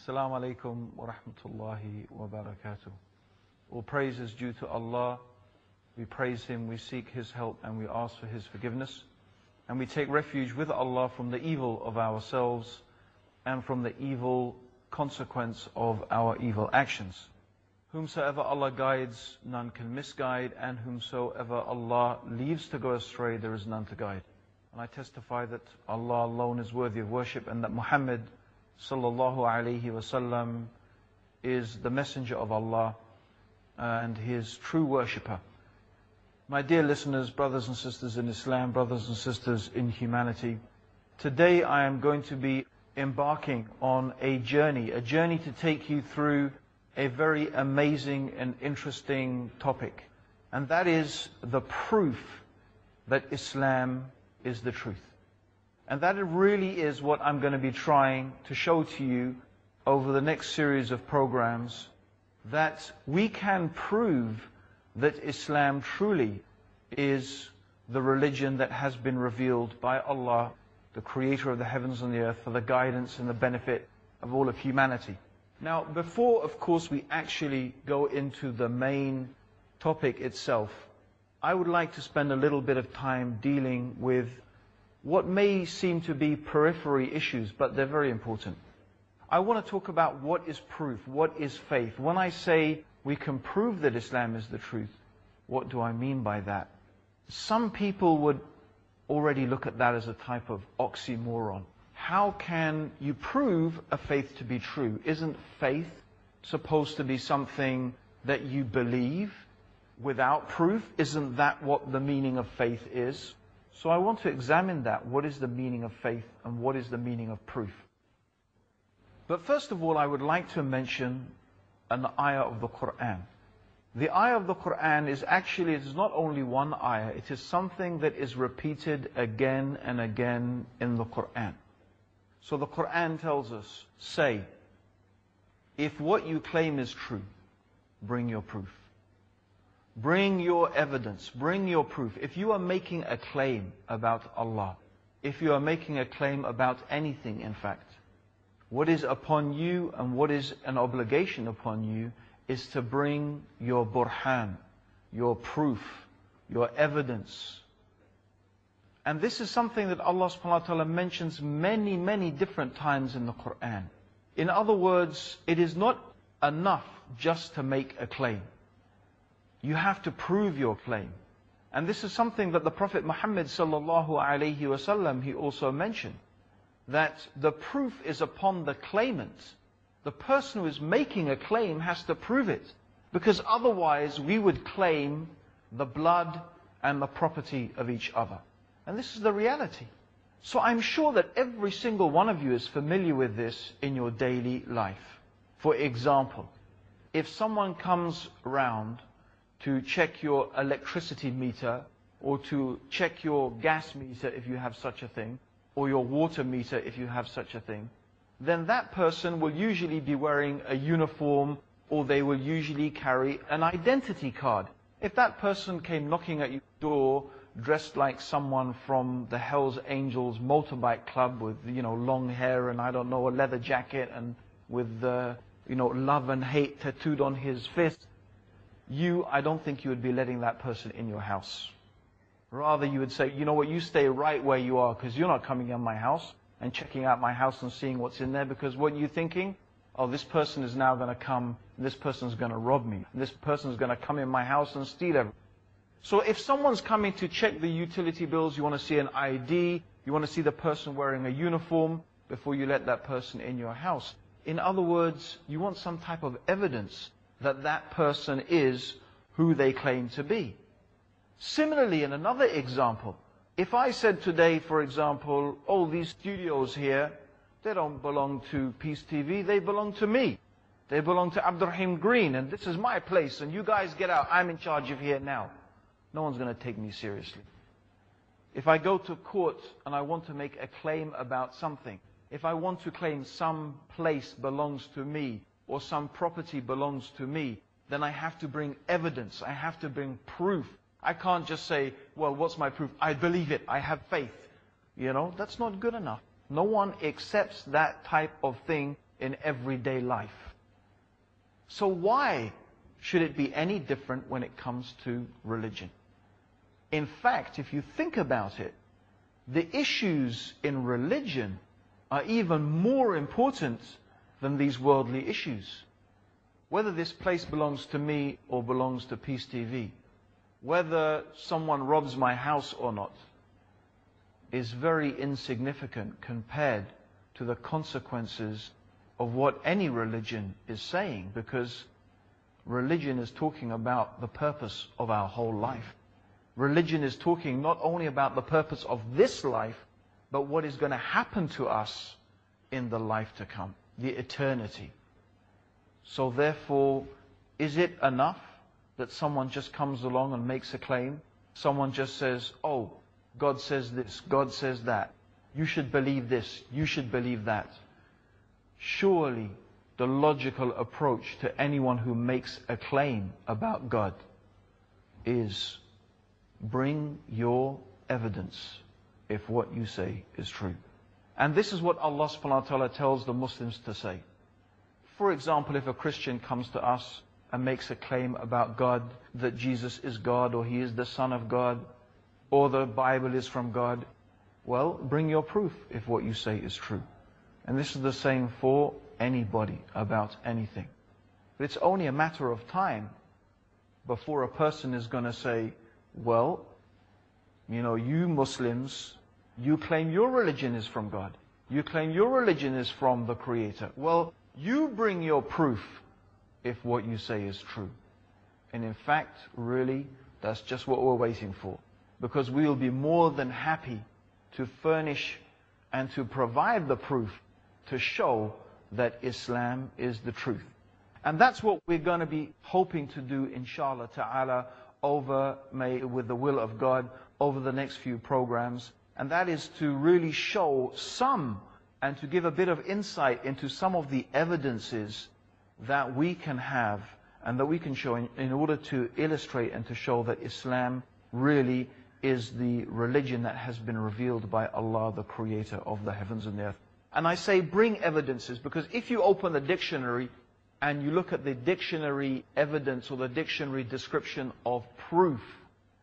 Assalamu alaikum wa rahmatullahi wa barakatuh. All praise is due to Allah. We praise Him, we seek His help, and we ask for His forgiveness. And we take refuge with Allah from the evil of ourselves and from the evil consequence of our evil actions. Whomsoever Allah guides, none can misguide, and whomsoever Allah leaves to go astray, there is none to guide. And I testify that Allah alone is worthy of worship, and that Muhammad sallallahu alaihi wasallam is the messenger of Allah and His true worshipper. My dear listeners, brothers and sisters in Islam, brothers and sisters in humanity, today I am going to be embarking on a journey to take you through a very amazing and interesting topic. And that is the proof that Islam is the truth. And that really is what I'm going to be trying to show to you over the next series of programs, that we can prove that Islam truly is the religion that has been revealed by Allah, the creator of the heavens and the earth, for the guidance and the benefit of all of humanity. Now, before, of course, we actually go into the main topic itself, I would like to spend a little bit of time dealing with what may seem to be periphery issues, but they're very important. I want to talk about what is proof, what is faith. When I say we can prove that Islam is the truth, what do I mean by that? Some people would already look at that as a type of oxymoron. How can you prove a faith to be true? Isn't faith supposed to be something that you believe without proof? Isn't that what the meaning of faith is? So I want to examine that. What is the meaning of faith and what is the meaning of proof? But first of all, I would like to mention an ayah of the Qur'an. The ayah of the Qur'an is actually, it is not only one ayah, it is something that is repeated again and again in the Qur'an. So the Qur'an tells us, say, if what you claim is true, bring your proof. Bring your evidence, bring your proof. If you are making a claim about Allah, if you are making a claim about anything in fact, what is upon you and what is an obligation upon you is to bring your burhan, your proof, your evidence. And this is something that Allah subhanahu wa ta'ala mentions many, many different times in the Qur'an. In other words, it is not enough just to make a claim. You have to prove your claim. And this is something that the Prophet Muhammad sallallahu alaihi wasallam, he also mentioned, that the proof is upon the claimant. The person who is making a claim has to prove it, because otherwise we would claim the blood and the property of each other. And this is the reality. So I'm sure that every single one of you is familiar with this in your daily life. For example, if someone comes around to check your electricity meter, or to check your gas meter if you have such a thing, or your water meter if you have such a thing, then that person will usually be wearing a uniform, or they will usually carry an identity card. If that person came knocking at your door dressed like someone from the Hells Angels motorbike club with, long hair and a leather jacket and with, love and hate tattooed on his fist, I don't think you would be letting that person in your house. Rather, you would say, you know what, you stay right where you are, because you're not coming in my house and checking out my house and seeing what's in there, because what you're thinking, oh, this person is now going to come, this person's going to rob me, this person's going to come in my house and steal everything. So if someone's coming to check the utility bills, you want to see an ID, you want to see the person wearing a uniform before you let that person in your house. In other words, you want some type of evidence that that person is who they claim to be. Similarly, in another example, if I said today, for example, oh, these studios here, they don't belong to Peace TV, they belong to me. They belong to Abdurrahim Green, and this is my place, and you guys get out, I'm in charge of here now. No one's going to take me seriously. If I go to court and I want to make a claim about something, if I want to claim some place belongs to me, or some property belongs to me, then I have to bring evidence, I have to bring proof. I can't just say, well, what's my proof? I believe it, I have faith. That's not good enough. No one accepts that type of thing in everyday life. So why should it be any different when it comes to religion? In fact, if you think about it, the issues in religion are even more important than these worldly issues. Whether this place belongs to me or belongs to Peace TV, whether someone robs my house or not, is very insignificant compared to the consequences of what any religion is saying, because religion is talking about the purpose of our whole life. Religion is talking not only about the purpose of this life, but what is going to happen to us in the life to come, the eternity. So therefore, is it enough that someone just comes along and makes a claim? Someone just says, oh, God says this, God says that. You should believe this, you should believe that. Surely the logical approach to anyone who makes a claim about God is bring your evidence if what you say is true. And this is what Allah subhanahu wa ta'ala tells the Muslims to say. For example, if a Christian comes to us and makes a claim about God, that Jesus is God, or He is the Son of God, or the Bible is from God, well, bring your proof if what you say is true. And this is the same for anybody about anything. But it's only a matter of time before a person is going to say, well, you know, you Muslims, you claim your religion is from God. You claim your religion is from the Creator. Well, you bring your proof if what you say is true. And in fact, really, that's just what we're waiting for. Because we will be more than happy to furnish and to provide the proof to show that Islam is the truth. And that's what we're going to be hoping to do, inshallah ta'ala, with the will of God, over the next few programs. And that is to really show some and to give a bit of insight into some of the evidences that we can have and that we can show in order to illustrate and to show that Islam really is the religion that has been revealed by Allah, the Creator of the heavens and the earth. And I say bring evidences because if you open the dictionary and you look at the dictionary evidence or the dictionary description of proof,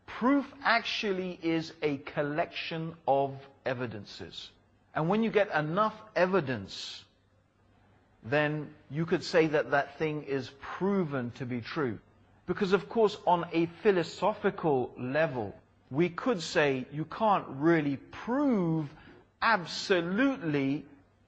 proof actually is a collection of evidences. And when you get enough evidence, then you could say that that thing is proven to be true. Because of course, on a philosophical level, we could say you can't really prove absolutely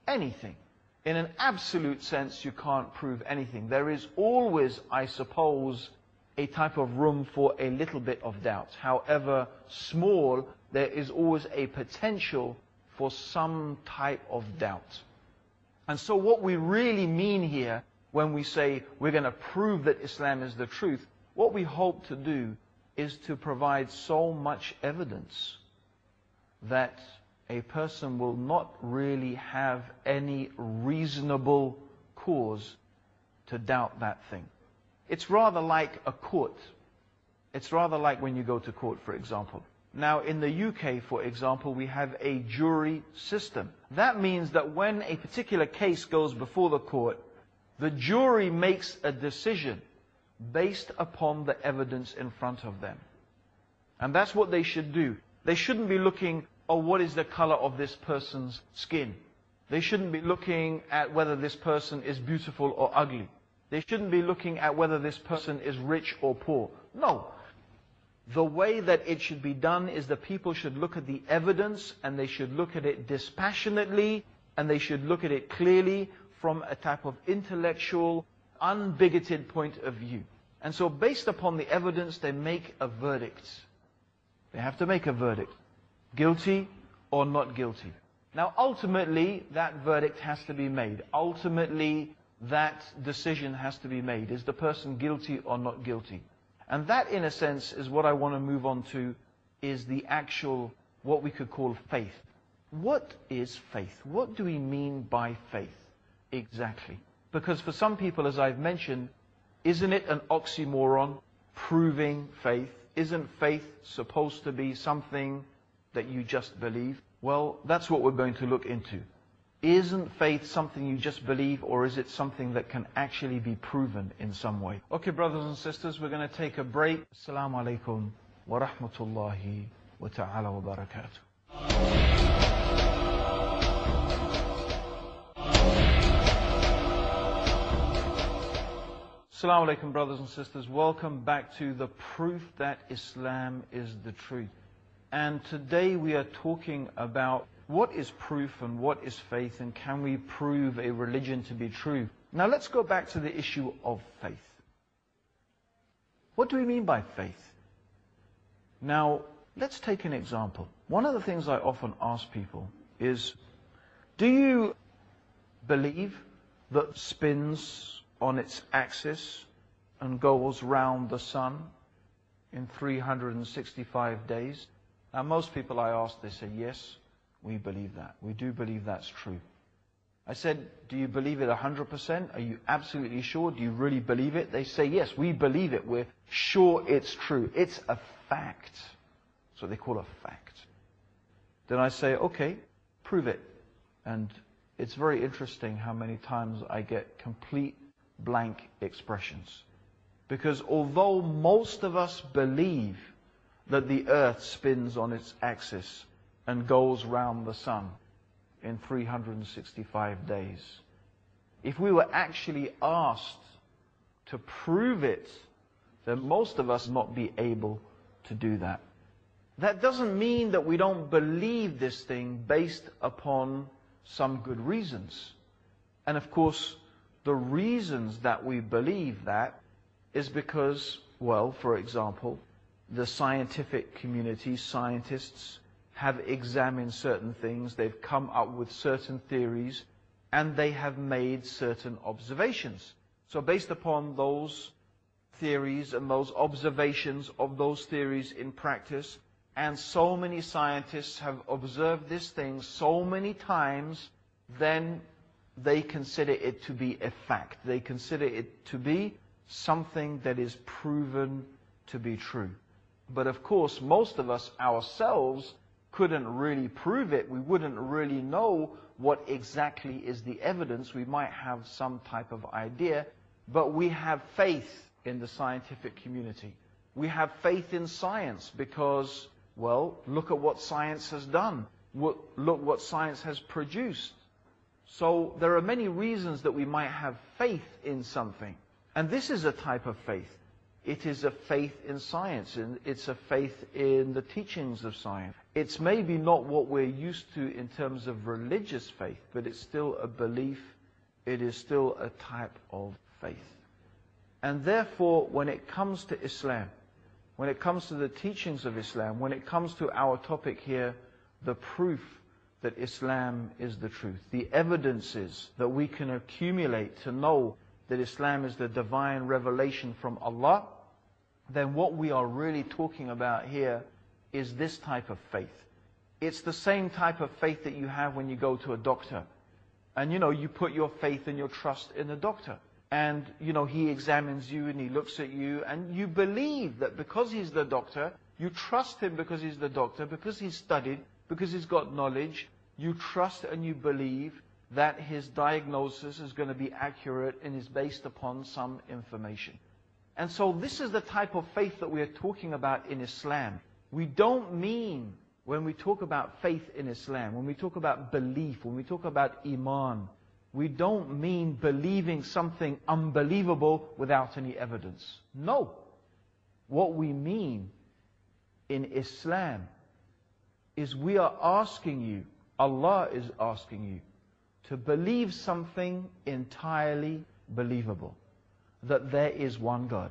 anything. In an absolute sense, you can't prove anything. There is always, I suppose, a type of room for a little bit of doubt. However small, there is always a potential for some type of doubt. And so what we really mean here when we say we're going to prove that Islam is the truth, what we hope to do is to provide so much evidence that a person will not really have any reasonable cause to doubt that thing. It's rather like a court. It's rather like when you go to court, for example. Now, in the UK, for example, we have a jury system. That means that when a particular case goes before the court, the jury makes a decision based upon the evidence in front of them. And that's what they should do. They shouldn't be looking, oh, what is the color of this person's skin? They shouldn't be looking at whether this person is beautiful or ugly. They shouldn't be looking at whether this person is rich or poor. No. The way that it should be done is the people should look at the evidence and they should look at it dispassionately and they should look at it clearly from a type of intellectual, unbigoted point of view. And so based upon the evidence, they make a verdict. They have to make a verdict. Guilty or not guilty. Now ultimately, that verdict has to be made. Ultimately, that decision has to be made. Is the person guilty or not guilty? And that, in a sense, is what I want to move on to, is the actual, what we could call faith. What is faith? What do we mean by faith exactly? Because for some people, as I've mentioned, isn't it an oxymoron, proving faith? Isn't faith supposed to be something that you just believe? Well, that's what we're going to look into. Isn't faith something you just believe, or is it something that can actually be proven in some way? Okay, brothers and sisters, we're going to take a break. Assalamu alaikum wa rahmatullahi wa ta'ala wa barakatuh. Assalamu alaikum, brothers and sisters. Welcome back to the proof that Islam is the truth. And today we are talking about what is proof and what is faith, and can we prove a religion to be true? Now let's go back to the issue of faith. What do we mean by faith? Now, let's take an example. One of the things I often ask people is, do you believe that spins on its axis and goes round the sun in 365 days? Now, most people I ask, they say, yes, we believe that. We do believe that's true. I said, do you believe it 100%? Are you absolutely sure? Do you really believe it? They say, yes, we believe it. We're sure it's true. It's a fact. That's what they call a fact. Then I say, okay, prove it. And it's very interesting how many times I get complete blank expressions. Because although most of us believe that the earth spins on its axis and goes round the sun in 365 days, if we were actually asked to prove it, then most of us not be able to do that. That doesn't mean that we don't believe this thing based upon some good reasons. And of course, the reasons that we believe that is because, well, for example, the scientific community, scientists, have examined certain things, they've come up with certain theories, and they have made certain observations. So based upon those theories and those observations of those theories in practice, and so many scientists have observed this thing so many times, then they consider it to be a fact. They consider it to be something that is proven to be true. But of course, most of us ourselves couldn't really prove it. We wouldn't really know what exactly is the evidence. We might have some type of idea, but we have faith in the scientific community. We have faith in science because, well, look at what science has done. Look what science has produced. So there are many reasons that we might have faith in something. And this is a type of faith. It is a faith in science, and it's a faith in the teachings of science. It's maybe not what we're used to in terms of religious faith, but it's still a belief. It is still a type of faith. And therefore, when it comes to Islam, when it comes to the teachings of Islam, when it comes to our topic here, the proof that Islam is the truth, the evidences that we can accumulate to know that Islam is the divine revelation from Allah, then what we are really talking about here is this type of faith. It's the same type of faith that you have when you go to a doctor. And you put your faith and your trust in the doctor. And he examines you and he looks at you, and you believe that because he's the doctor, you trust him because he's the doctor, because he's studied, because he's got knowledge. You trust and you believe that his diagnosis is going to be accurate and is based upon some information. And so this is the type of faith that we are talking about in Islam. We don't mean, when we talk about faith in Islam, when we talk about belief, when we talk about iman, we don't mean believing something unbelievable without any evidence. No. What we mean in Islam is we are asking you, Allah is asking you, to believe something entirely believable. That there is one God.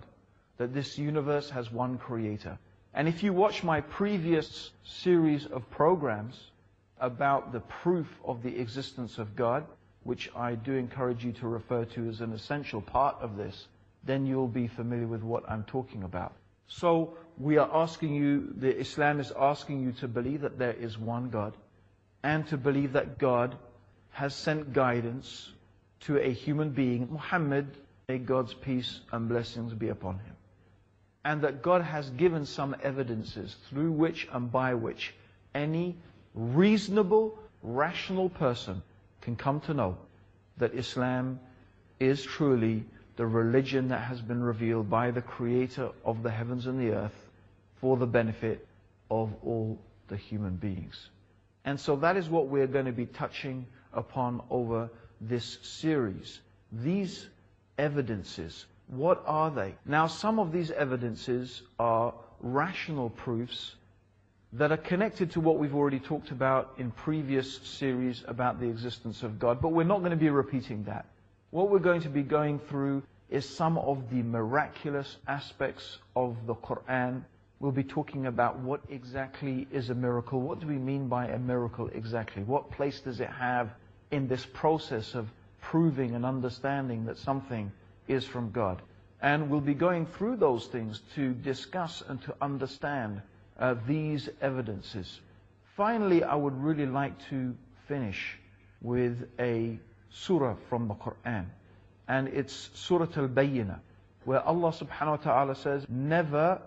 That this universe has one creator. And if you watch my previous series of programs about the proof of the existence of God, which I do encourage you to refer to as an essential part of this, then you'll be familiar with what I'm talking about. So we are asking you, the Islam is asking you to believe that there is one God, and to believe that God has sent guidance to a human being, Muhammad, may God's peace and blessings be upon him. And that God has given some evidences through which and by which any reasonable, rational person can come to know that Islam is truly the religion that has been revealed by the Creator of the heavens and the earth for the benefit of all the human beings. And so that is what we're going to be touching upon over this series. These evidences, what are they? Now, some of these evidences are rational proofs that are connected to what we've already talked about in previous series about the existence of God, but we're not going to be repeating that. What we're going to be going through is some of the miraculous aspects of the Qur'an. We'll be talking about what exactly is a miracle. What do we mean by a miracle exactly? What place does it have in this process of proving and understanding that something is from God? And we'll be going through those things to discuss and to understand these evidences. Finally, I would really like to finish with a surah from the Qur'an. And it's Surah Al-Bayyinah, where Allah subhanahu wa ta'ala says, Never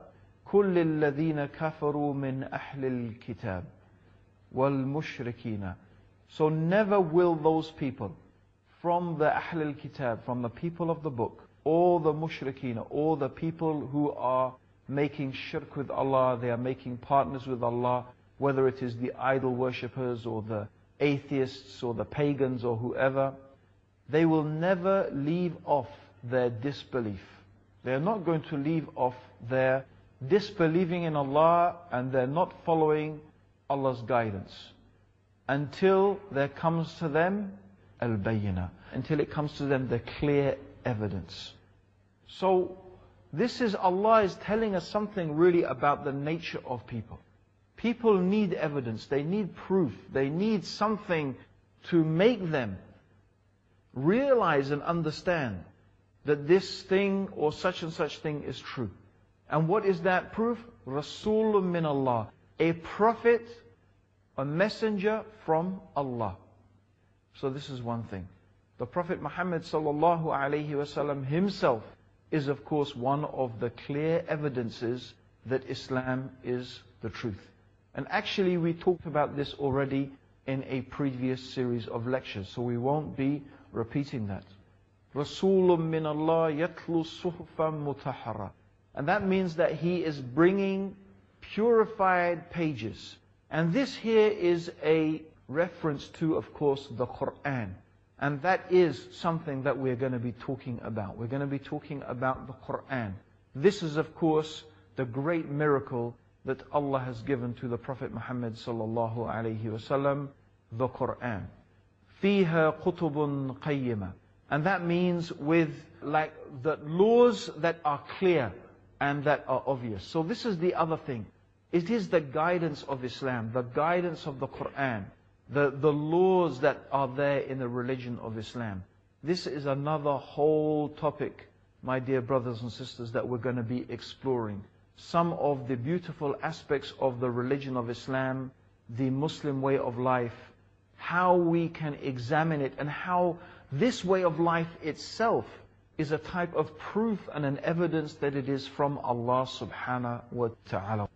كل الذين كفروا من أهل الكتاب والمشركين. So never will those people from the Ahl al-Kitab, from the people of the book, or the mushrikeen, or the people who are making shirk with Allah, they are making partners with Allah, whether it is the idol worshippers or the atheists or the pagans or whoever, they will never leave off their disbelief. They are not going to leave off their disbelieving in Allah, and they're not following Allah's guidance until there comes to them al-bayyinah, until it comes to them the clear evidence. So this is, Allah is telling us something really about the nature of people. People need evidence, they need proof, they need something to make them realize and understand that this thing or such and such thing is true. And what is that proof? Rasulun min Allah, a prophet, a messenger from Allah. So this is one thing. The Prophet Muhammad sallallahu alaihi wasallam himself is of course one of the clear evidences that Islam is the truth. And actually we talked about this already in a previous series of lectures, so we won't be repeating that. Rasulun min Allah yatlu suhufan mutahhara. And that means that he is bringing purified pages. And this here is a reference to, of course, the Qur'an. And that is something that we're going to be talking about. We're going to be talking about the Qur'an. This is, of course, the great miracle that Allah has given to the Prophet Muhammad sallallahu alaihi wasallam, the Qur'an. فيها قطب قيمة. And that means with like the laws that are clear and that are obvious. So this is the other thing. It is the guidance of Islam, the guidance of the Qur'an, the laws that are there in the religion of Islam. This is another whole topic, my dear brothers and sisters, that we're going to be exploring. Some of the beautiful aspects of the religion of Islam, the Muslim way of life, how we can examine it, and how this way of life itself is a type of proof and an evidence that it is from Allah subhanahu wa ta'ala.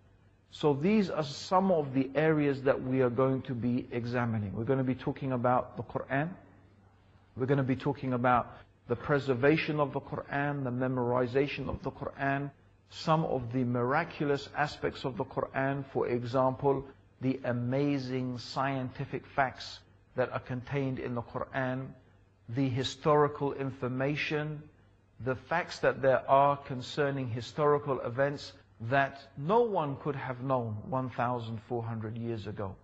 So these are some of the areas that we are going to be examining. We're going to be talking about the Qur'an. We're going to be talking about the preservation of the Qur'an, the memorization of the Qur'an, some of the miraculous aspects of the Qur'an, for example, the amazing scientific facts that are contained in the Qur'an, the historical information, the facts that there are concerning historical events that no one could have known 1,400 years ago.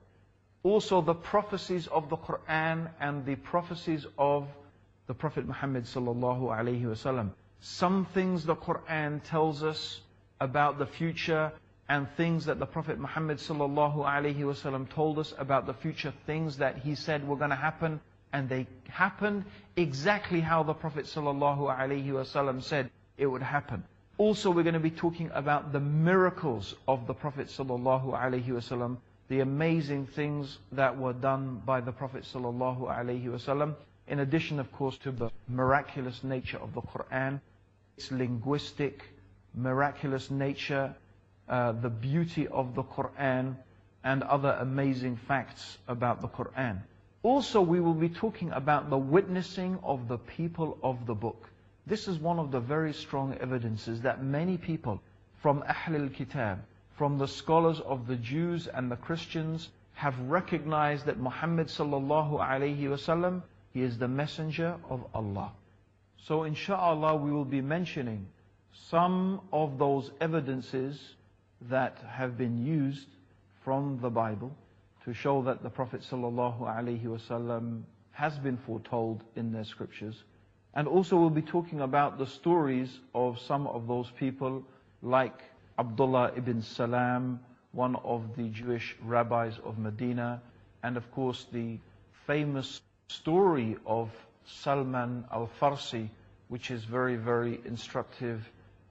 Also the prophecies of the Qur'an and the prophecies of the Prophet Muhammad sallallahu alaihi wasallam. Some things the Qur'an tells us about the future, and things that the Prophet Muhammad sallallahu alaihi wasallam told us about the future, things that he said were going to happen, and they happened exactly how the Prophet sallallahu alaihi wasallam said it would happen. Also, we're going to be talking about the miracles of the Prophet sallallahu alaihi wasallam, the amazing things that were done by the Prophet sallallahu alaihi wasallam, in addition, of course, to the miraculous nature of the Qur'an, its linguistic, miraculous nature, the beauty of the Qur'an, and other amazing facts about the Qur'an. Also, we will be talking about the witnessing of the people of the book. This is one of the very strong evidences that many people from Ahl al-Kitab, from the scholars of the Jews and the Christians, have recognized that Muhammad sallallahu alayhi wasallam, he is the messenger of Allah. So insha'Allah we will be mentioning some of those evidences that have been used from the Bible to show that the Prophet sallallahu alaihi wasallam has been foretold in their scriptures. And also we'll be talking about the stories of some of those people like Abdullah ibn Salam, one of the Jewish rabbis of Medina, and of course the famous story of Salman al-Farsi, which is very, very instructive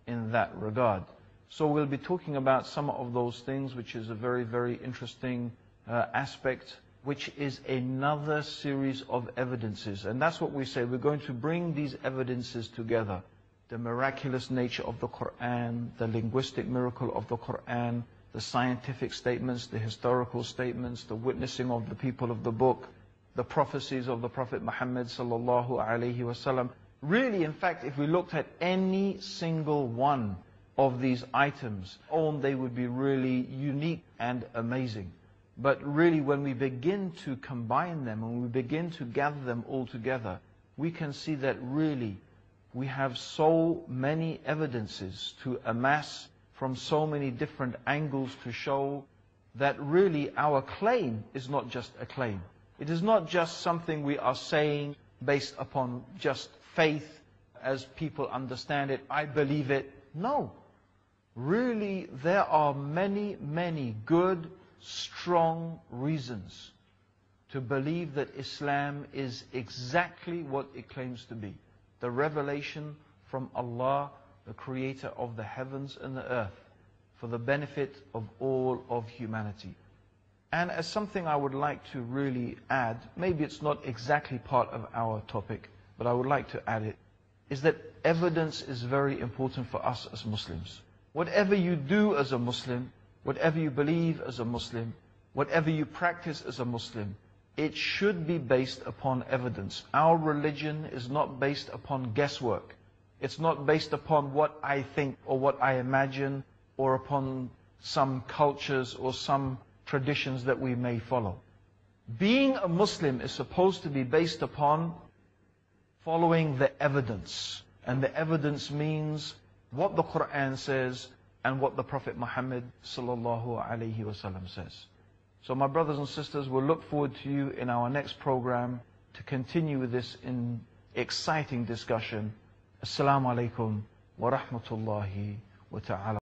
in that regard. So we'll be talking about some of those things, which is a very, very interesting aspect, which is another series of evidences. And that's what we say, we're going to bring these evidences together. The miraculous nature of the Qur'an, the linguistic miracle of the Qur'an, the scientific statements, the historical statements, the witnessing of the people of the book, the prophecies of the Prophet Muhammad sallallahu alaihi wasallam. Really, in fact, if we looked at any single one of these items, they would be really unique and amazing. But really, when we begin to combine them, and we begin to gather them all together, we can see that really we have so many evidences to amass from so many different angles to show that really our claim is not just a claim. It is not just something we are saying based upon just faith as people understand it, I believe it. No. Really, there are many, many good, strong reasons to believe that Islam is exactly what it claims to be. The revelation from Allah, the creator of the heavens and the earth, for the benefit of all of humanity. And as something I would like to really add, maybe it's not exactly part of our topic, but I would like to add it, is that evidence is very important for us as Muslims. Whatever you do as a Muslim, whatever you believe as a Muslim, whatever you practice as a Muslim, it should be based upon evidence. Our religion is not based upon guesswork. It's not based upon what I think or what I imagine or upon some cultures or some traditions that we may follow. Being a Muslim is supposed to be based upon following the evidence. And the evidence means what the Qur'an says and what the Prophet Muhammad sallallahu alaihi wasallam says. So my brothers and sisters, we'll look forward to you in our next program to continue with this exciting discussion. Assalamu alaikum wa rahmatullahi wa ta'ala.